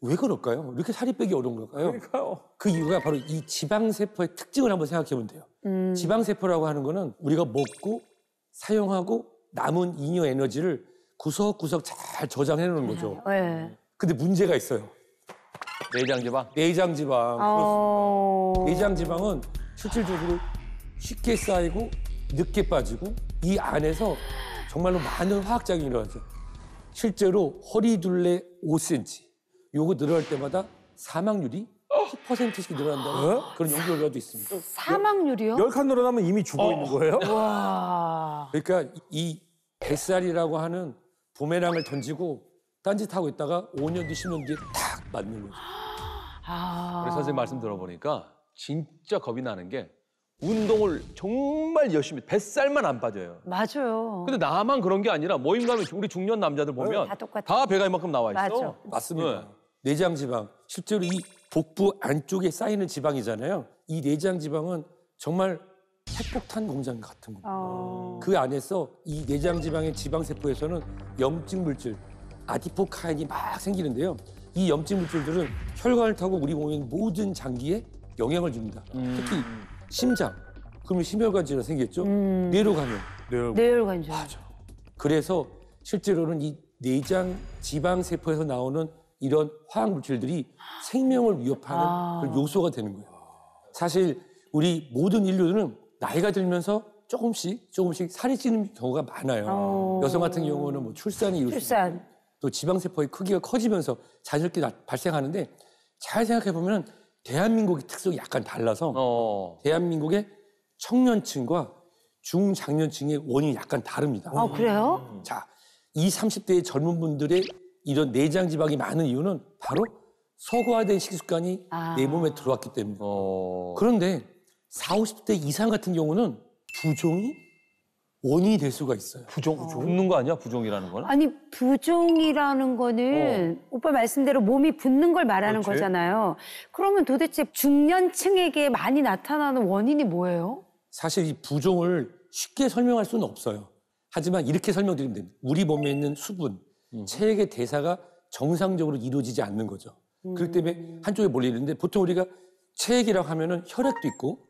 왜 그럴까요? 왜 이렇게 살이 빼기 어려운 걸까요? 그러니까요. 그 이유가 바로 이 지방세포의 특징을 한번 생각해 보면 돼요. 지방세포라고 하는 거는 우리가 먹고 사용하고 남은 잉여 에너지를 구석구석 잘 저장해 놓는 거죠. 네. 근데 문제가 있어요. 내장지방. 내장지방. 그렇습니다. 내장지방은 실질적으로 쉽게 쌓이고 늦게 빠지고 이 안에서 정말로 많은 화학작용이 일어나죠. 실제로 허리둘레 5cm 요거 늘어날 때마다 사망률이 10%씩 늘어난다는 그런 연구 결과도 있습니다. 사망률이요? 10칸 늘어나면 이미 죽어 있는 거예요? 와. 그러니까 이 뱃살이라고 하는 부메랑을 던지고 딴짓하고 있다가 5년 뒤, 10년 뒤에 탁 맞는 거죠. 우리 선생님 말씀 들어보니까 진짜 겁이 나는 게 운동을 정말 열심히 뱃살만 안 빠져요. 맞아요. 근데 나만 그런 게 아니라 모임 가면 우리 중년 남자들 보면 다 똑같아. 다 배가 이만큼 나와 있어. 맞아. 맞습니다. 네. 내장지방, 실제로 이 복부 안쪽에 쌓이는 지방이잖아요. 이 내장지방은 정말 핵폭탄 공장 같은 겁니다. 그 안에서 이 내장지방의 지방세포에서는 염증 물질, 아디포카인이 막 생기는데요. 이 염증 물질들은 혈관을 타고 우리 몸의 모든 장기에 영향을 줍니다. 특히 심장, 그러면 심혈관 질환 생기겠죠? 뇌로 가면. 뇌혈관절. 그래서 실제로는 이 내장 지방세포에서 나오는 이런 화학 물질들이 생명을 위협하는 그런 요소가 되는 거예요. 사실 우리 모든 인류는 나이가 들면서 조금씩 살이 찌는 경우가 많아요. 여성 같은 경우는 뭐 출산이 이룰 수 출산. 있고 또 지방세포의 크기가 커지면서 자연스럽게 발생하는데 잘 생각해 보면 대한민국의 특성이 약간 달라서 대한민국의 청년층과 중장년층의 원인이 약간 다릅니다. 아, 그래요? 자, 20, 30대의 젊은 분들의 이런 내장 지방이 많은 이유는 바로 서구화된 식습관이 내 몸에 들어왔기 때문입니다. 그런데 40, 50대 이상 같은 경우는 부종이 원인이 될 수가 있어요. 붓는 거 아니야? 부종이라는 거는? 아니, 부종이라는 거는 오빠 말씀대로 몸이 붓는 걸 말하는 그렇지. 거잖아요. 그러면 도대체 중년층에게 많이 나타나는 원인이 뭐예요? 사실 이 부종을 쉽게 설명할 수는 없어요. 하지만 이렇게 설명드리면 됩니다. 우리 몸에 있는 수분, 체액의 대사가 정상적으로 이루어지지 않는 거죠. 그렇기 때문에 한쪽에 몰리는데 보통 우리가 체액이라고 하면은 혈액도 있고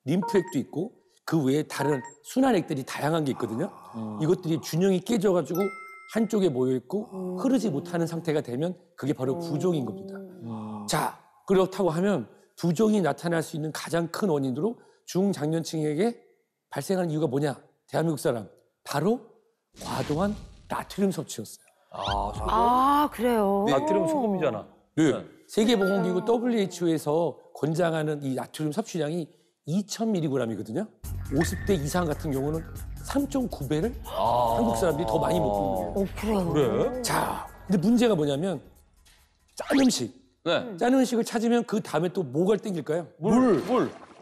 림프액도 있고 그 외에 다른 순환액들이 다양한 게 있거든요. 이것들이 균형이 깨져가지고 한쪽에 모여있고 흐르지 못하는 상태가 되면 그게 바로 부종인 겁니다. 자, 그렇다고 하면 부종이 나타날 수 있는 가장 큰 원인으로 중장년층에게 발생하는 이유가 뭐냐? 대한민국 사람. 바로 과도한 나트륨 섭취였어요. 아, 그래요? 나트륨 소금이잖아. 네. 세계보건기구 WHO에서 권장하는 이 나트륨 섭취량이 2,000mg이거든요. 50대 이상 같은 경우는 3.9배를 한국 사람들이 더 많이 먹고 있는 거예요. 그래요? 그래? 자, 근데 문제가 뭐냐면 짠 음식. 네. 짠 음식을 찾으면 그 다음에 또 뭐가 땡길까요? 물.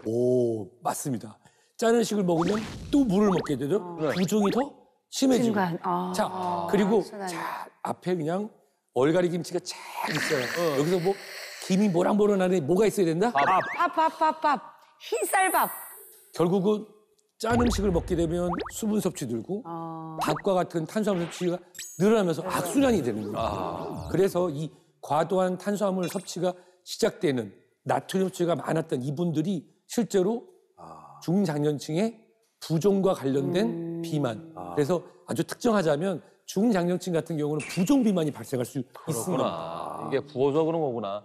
오, 맞습니다. 짠 음식을 먹으면 또 물을 먹게 되죠. 부종이 더 심해지고. 순간. 자, 그리고 순간에. 자, 앞에 그냥 얼갈이 김치가 쫙 있어요. 여기서 뭐 김이 모락모락하는 뭐가 있어야 된다? 밥. 흰쌀밥. 결국은 짠 음식을 먹게 되면 수분 섭취 늘고 밥과 같은 탄수화물 섭취가 늘어나면서 악순환이 되는 거예요. 그래서 이 과도한 탄수화물 섭취가 시작되는 나트륨 섭취가 많았던 이분들이 실제로 중장년층의 부종과 관련된 비만. 그래서 아주 특정하자면 중장년층 같은 경우는 부종 비만이 발생할 수 있습니다. 이게 부어서 그런 거구나.